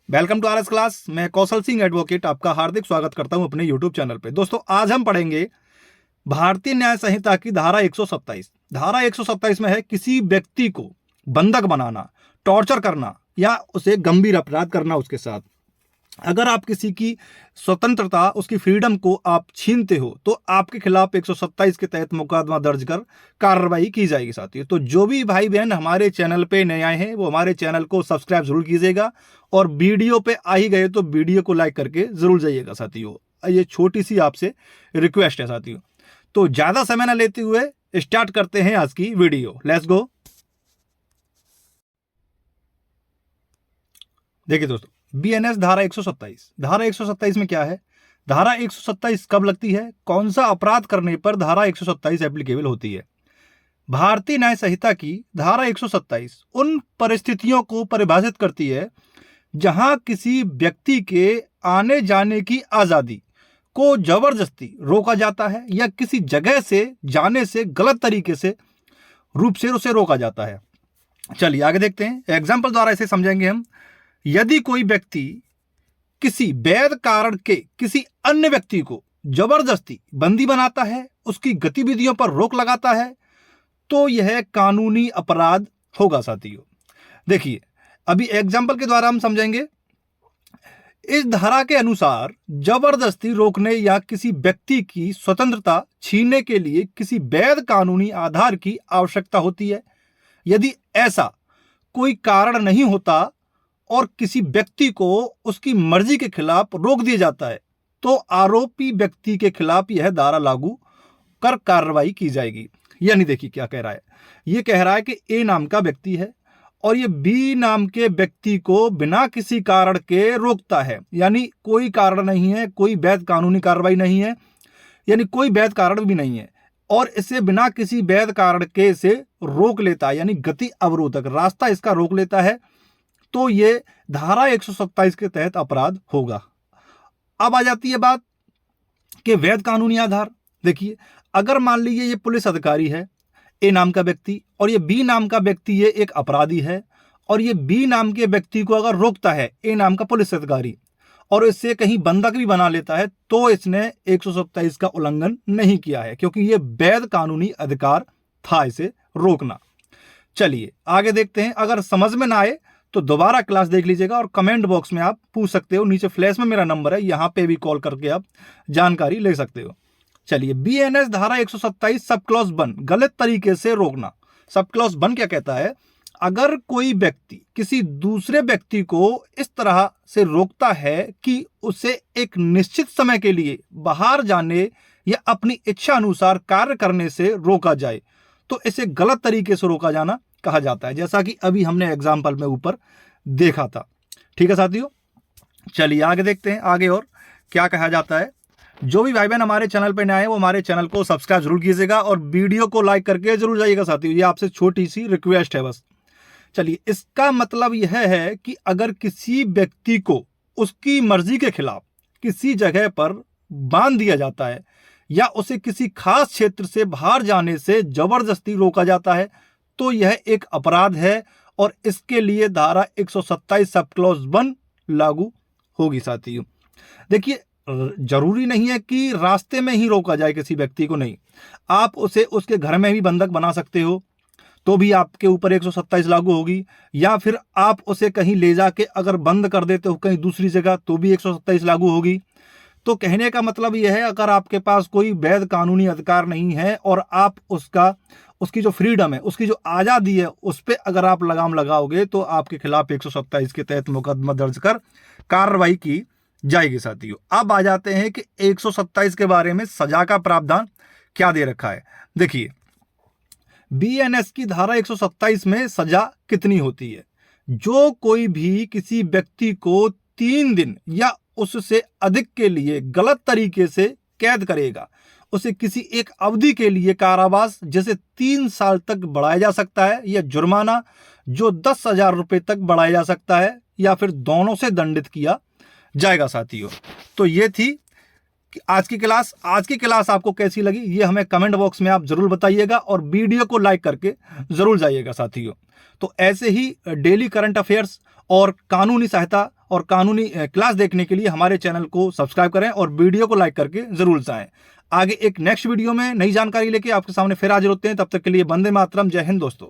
Welcome to RS class. मैं कौशल Singh advocate आपका हार्दिक स्वागत करता हूं अपने यूट्यूब चैनल पे। दोस्तों, आज हम पढ़ेंगे भारतीय न्याय संहिता की धारा 127। धारा 127 में है किसी व्यक्ति को बंधक बनाना, टॉर्चर करना या उसे गंभीर अपराध करना उसके साथ। अगर आप किसी की स्वतंत्रता, उसकी फ्रीडम को आप छीनते हो तो आपके खिलाफ 127 के तहत मुकदमा दर्ज कर कार्रवाई की जाएगी साथियों। तो जो भी भाई बहन हमारे चैनल पे नए आए हैं वो हमारे चैनल को सब्सक्राइब जरूर कीजिएगा और वीडियो पे आ ही गए तो वीडियो को लाइक करके जरूर जाइएगा साथियों। ये छोटी सी आपसे रिक्वेस्ट है साथियों। तो ज्यादा समय न लेते हुए स्टार्ट करते हैं आज की वीडियो। Let's go. देखिए दोस्तों, बीएनएस धारा 127। धारा 127 में क्या है? धारा 127 कब लगती है? कौन सा अपराध करने पर धारा 127 एप्लीकेबल होती है? भारतीय न्याय संहिता की धारा 127 उन परिस्थितियों को परिभाषित करती है जहां किसी व्यक्ति के आने जाने की आजादी को जबरदस्ती रोका जाता है या किसी जगह से जाने से गलत तरीके से रूप से उसे रोका जाता है। चलिए आगे देखते हैं। एग्जाम्पल द्वारा इसे समझेंगे हम। यदि कोई व्यक्ति किसी वैध कारण के किसी अन्य व्यक्ति को जबरदस्ती बंदी बनाता है, उसकी गतिविधियों पर रोक लगाता है, तो यह कानूनी अपराध होगा साथियों। देखिए, अभी एग्जाम्पल के द्वारा हम समझेंगे। इस धारा के अनुसार जबरदस्ती रोकने या किसी व्यक्ति की स्वतंत्रता छीनने के लिए किसी वैध कानूनी आधार की आवश्यकता होती है। यदि ऐसा कोई कारण नहीं होता और किसी व्यक्ति को उसकी मर्जी के खिलाफ रोक दिया जाता है तो आरोपी व्यक्ति के खिलाफ यह धारा लागू कर कार्रवाई की जाएगी। यानी देखिए क्या कह रहा है। यह कह रहा है कि ए नाम का व्यक्ति है और ये बी नाम के व्यक्ति को बिना किसी कारण के रोकता है, यानी कोई कारण नहीं है, कोई वैध कानूनी कार्रवाई नहीं है, यानी कोई वैध कारण भी नहीं है, और इसे बिना किसी वैध कारण के इसे रोक लेता है, यानी गति अवरोधक रास्ता इसका रोक लेता है, तो ये धारा 127 के तहत अपराध होगा। अब आ जाती है बात कि वैध कानूनी आधार। देखिए, अगर मान लीजिए ये पुलिस अधिकारी है ए नाम का व्यक्ति और ये बी नाम का व्यक्ति ये एक अपराधी है और ये बी नाम के व्यक्ति को अगर रोकता है ए नाम का पुलिस अधिकारी और इससे कहीं बंधक भी बना लेता है तो इसने 127 का उल्लंघन नहीं किया है, क्योंकि ये वैध कानूनी अधिकार था इसे रोकना। चलिए आगे देखते हैं। अगर समझ में ना आए तो दोबारा क्लास देख लीजिएगा और कमेंट बॉक्स में आप पूछ सकते हो। नीचे फ्लैश में मेरा नंबर है, यहाँ पे भी कॉल करके आप जानकारी ले सकते हो। चलिए, बीएनएस धारा 127 सब क्लॉज 1 गलत तरीके से रोकना। सब क्लॉज 1 क्या कहता है? अगर कोई व्यक्ति किसी दूसरे व्यक्ति को इस तरह से रोकता है कि उसे एक निश्चित समय के लिए बाहर जाने या अपनी इच्छा अनुसार कार्य करने से रोका जाए तो इसे गलत तरीके से रोका जाना कहा जाता है, जैसा कि अभी हमने एग्जाम्पल में ऊपर देखा था। ठीक है साथियों, चलिए आगे देखते हैं। आगे और क्या कहा जाता है। जो भी भाई बहन हमारे चैनल पर नए आए वो हमारे चैनल को सब्सक्राइब जरूर कीजिएगा और वीडियो को लाइक करके जरूर जाइएगा साथियों। ये आपसे छोटी सी रिक्वेस्ट है बस। चलिए, इसका मतलब यह है कि अगर किसी व्यक्ति को उसकी मर्जी के खिलाफ किसी जगह पर बांध दिया जाता है या उसे किसी खास क्षेत्र से बाहर जाने से जबरदस्ती रोका जाता है तो यह एक अपराध है और इसके लिए धारा 127 सब क्लॉज 1 लागू होगी साथियों। देखिए, जरूरी नहीं है कि रास्ते में ही रोका जाए किसी व्यक्ति को, नहीं, आप उसे उसके घर में भी बंधक बना सकते हो तो भी आपके ऊपर 127 लागू होगी, या फिर आप उसे कहीं ले जाके अगर बंद कर देते हो कहीं दूसरी जगह तो भी 127 लागू होगी। तो कहने का मतलब यह है, अगर आपके पास कोई वैध कानूनी अधिकार नहीं है और आप उसकी जो फ्रीडम है, उसकी जो आज़ादी है, उस पर अगर आप लगाम लगाओगे तो आपके खिलाफ 127 के तहत मुकदमा दर्ज कर कार्रवाई की जाएगी साथियों। अब आ जाते हैं कि 127 के बारे में सजा का प्रावधान क्या दे रखा है। देखिए, बीएनएस की धारा 127 में सजा कितनी होती है? जो कोई भी किसी व्यक्ति को 3 दिन या उससे अधिक के लिए गलत तरीके से कैद करेगा, उसे किसी एक अवधि के लिए कारावास जैसे 3 साल तक बढ़ाया जा सकता है या जुर्माना जो 10,000 रुपये तक बढ़ाया जा सकता है या फिर दोनों से दंडित किया जाएगा साथियों। तो ये थी कि आज की क्लास। आज की क्लास आपको कैसी लगी ये हमें कमेंट बॉक्स में आप जरूर बताइएगा और वीडियो को लाइक करके जरूर जाइएगा साथियों। तो ऐसे ही डेली करंट अफेयर्स और कानूनी सहायता और कानूनी क्लास देखने के लिए हमारे चैनल को सब्सक्राइब करें और वीडियो को लाइक करके जरूर जाएं। आगे एक नेक्स्ट वीडियो में नई जानकारी लेके आपके सामने फिर हाजिर होते हैं। तब तक के लिए वंदे मातरम, जय हिंद दोस्तों।